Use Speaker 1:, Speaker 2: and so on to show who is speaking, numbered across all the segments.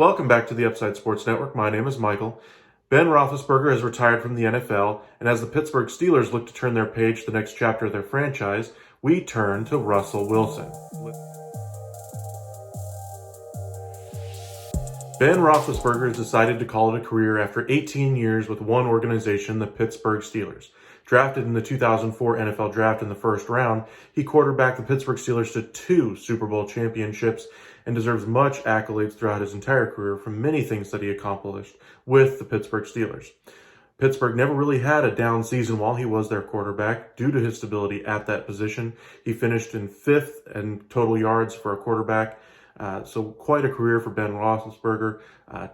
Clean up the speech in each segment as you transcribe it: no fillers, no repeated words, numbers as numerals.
Speaker 1: Welcome back to the Upside Sports Network. My name is Michael. Ben Roethlisberger has retired from the NFL, and as the Pittsburgh Steelers look to turn their page to the next chapter of their franchise, we turn to Russell Wilson. Ben Roethlisberger has decided to call it a career after 18 years with one organization, the Pittsburgh Steelers. Drafted in the 2004 NFL Draft in the first round, he quarterbacked the Pittsburgh Steelers to 2 Super Bowl championships and deserves much accolades throughout his entire career for many things that he accomplished with the Pittsburgh Steelers. Pittsburgh never really had a down season while he was their quarterback due to his stability at that position. He finished in 5th in total yards for a quarterback. So quite a career for Ben Roethlisberger.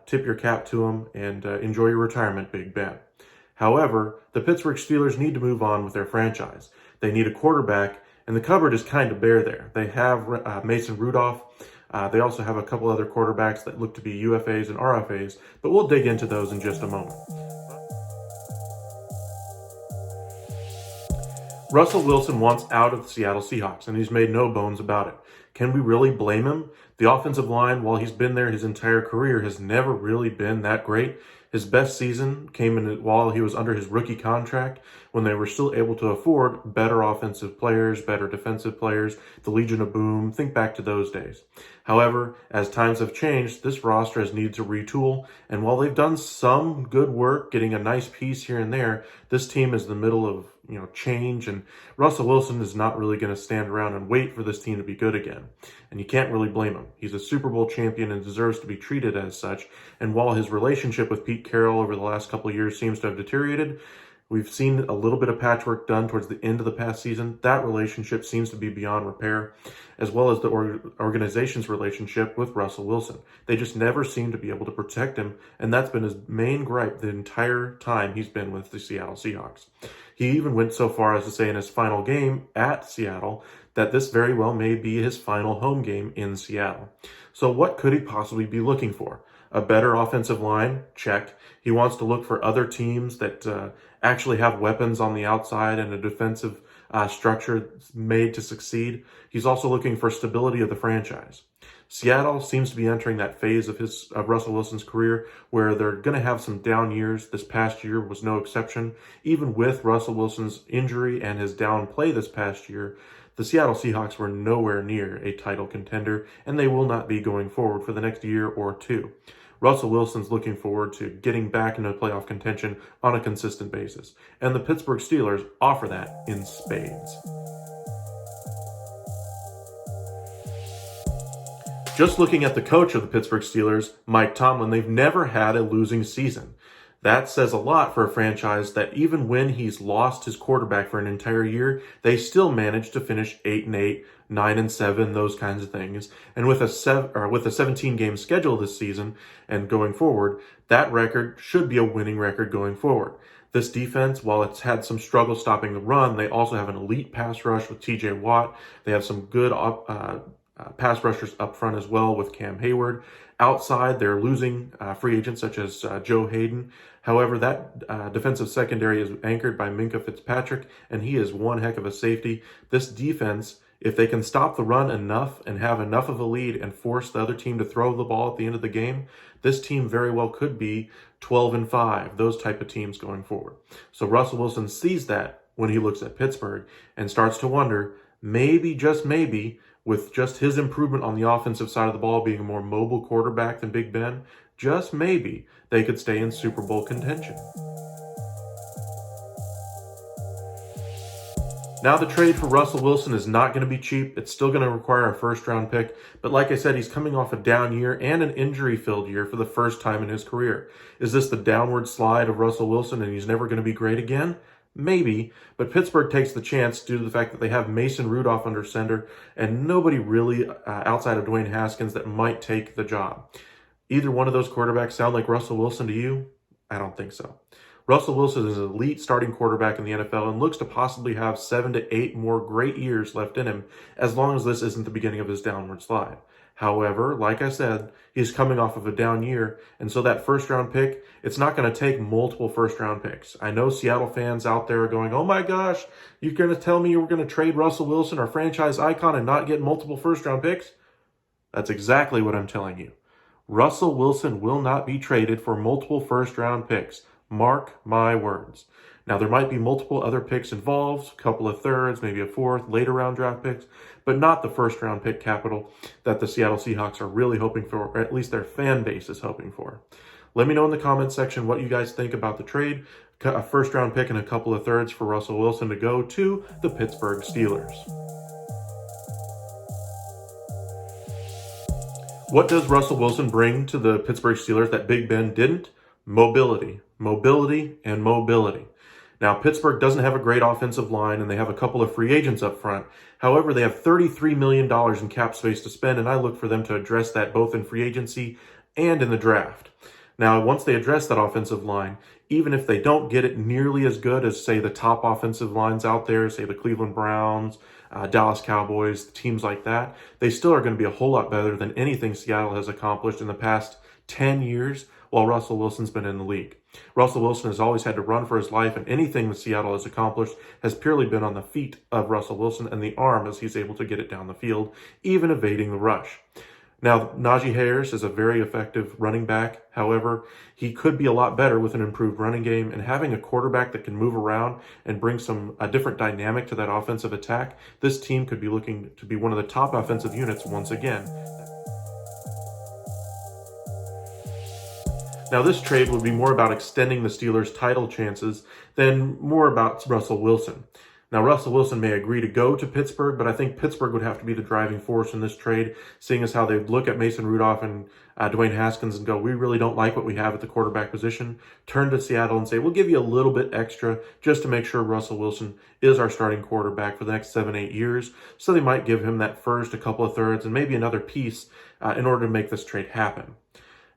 Speaker 1: Tip your cap to him and enjoy your retirement, Big Ben. However, the Pittsburgh Steelers need to move on with their franchise. They need a quarterback, and the cupboard is kind of bare there. They have Mason Rudolph. They also have a couple other quarterbacks that look to be UFAs and RFAs, but we'll dig into those in just a moment. Russell Wilson wants out of the Seattle Seahawks, and he's made no bones about it. Can we really blame him? The offensive line, while he's been there his entire career, has never really been that great. His best season came in while he was under his rookie contract, when they were still able to afford better offensive players, better defensive players, the Legion of Boom. Think back to those days. However, as times have changed, this roster has needed to retool, and while they've done some good work getting a nice piece here and there, this team is in the middle of change, and Russell Wilson is not really going to stand around and wait for this team to be good again. And you can't really blame him. He's a Super Bowl champion and deserves to be treated as such. And while his relationship with Pete Carroll over the last couple of years seems to have deteriorated, we've seen a little bit of patchwork done towards the end of the past season. That relationship seems to be beyond repair, as well as the organization's relationship with Russell Wilson. They just never seem to be able to protect him, and that's been his main gripe the entire time he's been with the Seattle Seahawks. He even went so far as to say in his final game at Seattle that this very well may be his final home game in Seattle. So what could he possibly be looking for? A better offensive line? Check. He wants to look for other teams that actually have weapons on the outside and a defensive structure made to succeed. He's also looking for stability of the franchise. Seattle seems to be entering that phase of Russell Wilson's career where they're going to have some down years. This past year was no exception. Even with Russell Wilson's injury and his down play this past year, the Seattle Seahawks were nowhere near a title contender, and they will not be going forward for the next year or two. Russell Wilson's looking forward to getting back into playoff contention on a consistent basis, and the Pittsburgh Steelers offer that in spades. Just looking at the coach of the Pittsburgh Steelers, Mike Tomlin, they've never had a losing season. That says a lot for a franchise that even when he's lost his quarterback for an entire year, they still managed to finish 8-8, 9-7, those kinds of things. And with a 17-game schedule this season and going forward, that record should be a winning record going forward. This defense, while it's had some struggle stopping the run, they also have an elite pass rush with T.J. Watt. They have some good pass rushers up front as well with Cam Hayward. Outside, they're losing free agents such as Joe Hayden. However, that defensive secondary is anchored by Minkah Fitzpatrick, and he is one heck of a safety. This defense, if they can stop the run enough and have enough of a lead and force the other team to throw the ball at the end of the game, this team very well could be 12-5, those type of teams going forward. So Russell Wilson sees that when he looks at Pittsburgh and starts to wonder, maybe, just maybe, with just his improvement on the offensive side of the ball being a more mobile quarterback than Big Ben, just maybe they could stay in Super Bowl contention. Now the trade for Russell Wilson is not going to be cheap. It's still going to require a first-round pick. But like I said, he's coming off a down year and an injury-filled year for the first time in his career. Is this the downward slide of Russell Wilson and he's never going to be great again? Maybe, but Pittsburgh takes the chance due to the fact that they have Mason Rudolph under center and nobody really outside of Dwayne Haskins that might take the job. Either one of those quarterbacks sound like Russell Wilson to you? I don't think so. Russell Wilson is an elite starting quarterback in the NFL and looks to possibly have 7 to 8 more great years left in him, as long as this isn't the beginning of his downward slide. However, like I said, he's coming off of a down year, and so that first-round pick, it's not going to take multiple first-round picks. I know Seattle fans out there are going, oh my gosh, you're going to tell me you were going to trade Russell Wilson, our franchise icon, and not get multiple first-round picks? That's exactly what I'm telling you. Russell Wilson will not be traded for multiple first-round picks. Mark my words. Now, there might be multiple other picks involved, a couple of thirds, maybe a fourth, later round draft picks, but not the first-round pick capital that the Seattle Seahawks are really hoping for, or at least their fan base is hoping for. Let me know in the comments section what you guys think about the trade, a first-round pick and a couple of thirds for Russell Wilson to go to the Pittsburgh Steelers. What does Russell Wilson bring to the Pittsburgh Steelers that Big Ben didn't? Mobility, mobility, and mobility. Now, Pittsburgh doesn't have a great offensive line, and they have a couple of free agents up front. However, they have $33 million in cap space to spend, and I look for them to address that both in free agency and in the draft. Now, once they address that offensive line, even if they don't get it nearly as good as, say, the top offensive lines out there, say the Cleveland Browns, Dallas Cowboys, teams like that, they still are going to be a whole lot better than anything Seattle has accomplished in the past 10 years while Russell Wilson's been in the league. Russell Wilson has always had to run for his life, and anything that Seattle has accomplished has purely been on the feet of Russell Wilson and the arm as he's able to get it down the field, even evading the rush. Now, Najee Harris is a very effective running back. However, he could be a lot better with an improved running game, and having a quarterback that can move around and bring a different dynamic to that offensive attack, this team could be looking to be one of the top offensive units once again. Now, this trade would be more about extending the Steelers' title chances than more about Russell Wilson. Now, Russell Wilson may agree to go to Pittsburgh, but I think Pittsburgh would have to be the driving force in this trade, seeing as how they look at Mason Rudolph and Dwayne Haskins and go, we really don't like what we have at the quarterback position. Turn to Seattle and say, we'll give you a little bit extra just to make sure Russell Wilson is our starting quarterback for the next 7-8 years. So they might give him that first, a couple of thirds, and maybe another piece in order to make this trade happen.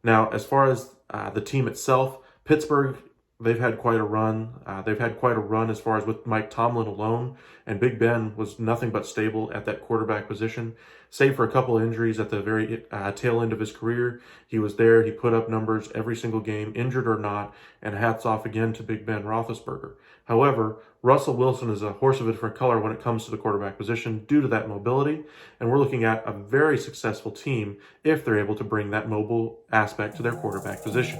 Speaker 1: Now, as far as the team itself, Pittsburgh, they've had quite a run. They've had quite a run as far as with Mike Tomlin alone, and Big Ben was nothing but stable at that quarterback position. Save for a couple of injuries at the very tail end of his career, he was there. He put up numbers every single game, injured or not, and hats off again to Big Ben Roethlisberger. However, Russell Wilson is a horse of a different color when it comes to the quarterback position due to that mobility, and we're looking at a very successful team if they're able to bring that mobile aspect to their quarterback position.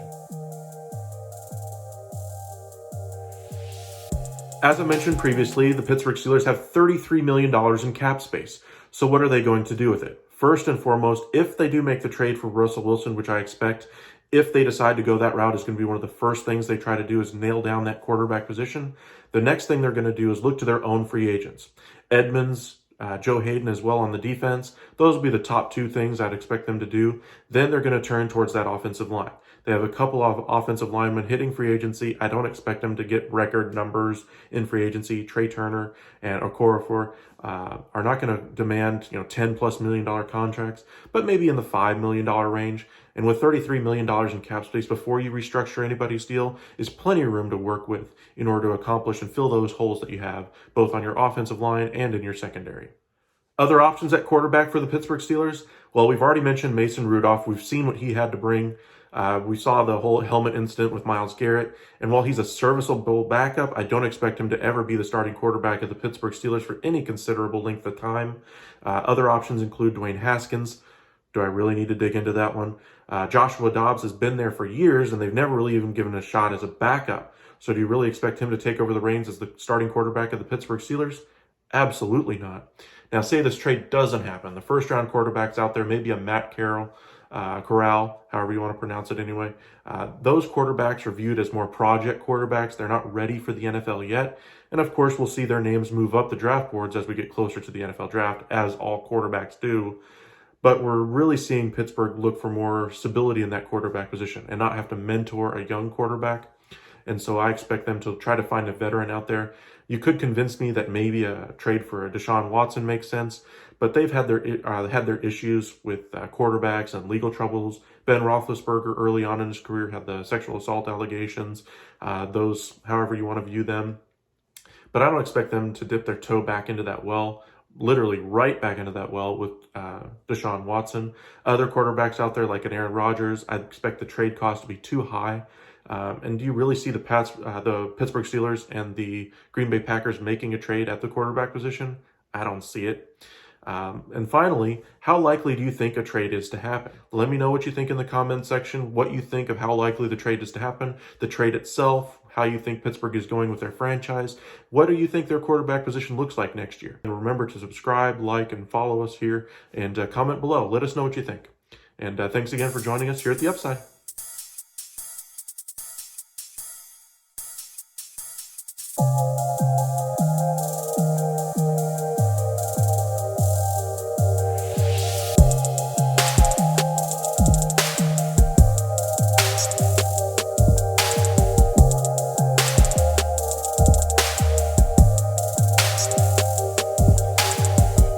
Speaker 1: As I mentioned previously, the Pittsburgh Steelers have $33 million in cap space. So what are they going to do with it? First and foremost, if they do make the trade for Russell Wilson, which I expect, if they decide to go that route, is going to be one of the first things they try to do is nail down that quarterback position. The next thing they're going to do is look to their own free agents. Edmonds, Joe Hayden as well on the defense. Those will be the top two things I'd expect them to do. Then they're going to turn towards that offensive line. They have a couple of offensive linemen hitting free agency. I don't expect them to get record numbers in free agency. Trey Turner and Okorafor are not going to demand $10+ million contracts, but maybe in the $5 million range. And with $33 million in cap space before you restructure anybody's deal is plenty of room to work with in order to accomplish and fill those holes that you have both on your offensive line and in your secondary. Other options at quarterback for the Pittsburgh Steelers? Well, we've already mentioned Mason Rudolph. We've seen what he had to bring. We saw the whole helmet incident with Myles Garrett. And while he's a serviceable backup, I don't expect him to ever be the starting quarterback of the Pittsburgh Steelers for any considerable length of time. Other options include Dwayne Haskins. Do I really need to dig into that one? Joshua Dobbs has been there for years, and they've never really even given a shot as a backup. So do you really expect him to take over the reins as the starting quarterback of the Pittsburgh Steelers? Absolutely not. Now, say this trade doesn't happen. The first-round quarterbacks out there, maybe a Matt Corral, however you want to pronounce it anyway. Those quarterbacks are viewed as more project quarterbacks. They're not ready for the NFL yet. And of course, we'll see their names move up the draft boards as we get closer to the NFL draft, as all quarterbacks do. But we're really seeing Pittsburgh look for more stability in that quarterback position and not have to mentor a young quarterback. And so I expect them to try to find a veteran out there. You could convince me that maybe a trade for a Deshaun Watson makes sense, but they've had their issues with quarterbacks and legal troubles. Ben Roethlisberger early on in his career had the sexual assault allegations, those however you want to view them. But I don't expect them to dip their toe back into that well, literally right back into that well with Deshaun Watson. Other quarterbacks out there like an Aaron Rodgers, I expect the trade cost to be too high. And do you really see the Pittsburgh Steelers and the Green Bay Packers making a trade at the quarterback position? I don't see it. And finally, how likely do you think a trade is to happen? Let me know what you think in the comment section, what you think of how likely the trade is to happen, the trade itself, how you think Pittsburgh is going with their franchise. What do you think their quarterback position looks like next year? And remember to subscribe, like, and follow us here, and comment below. Let us know what you think. And thanks again for joining us here at The Upside.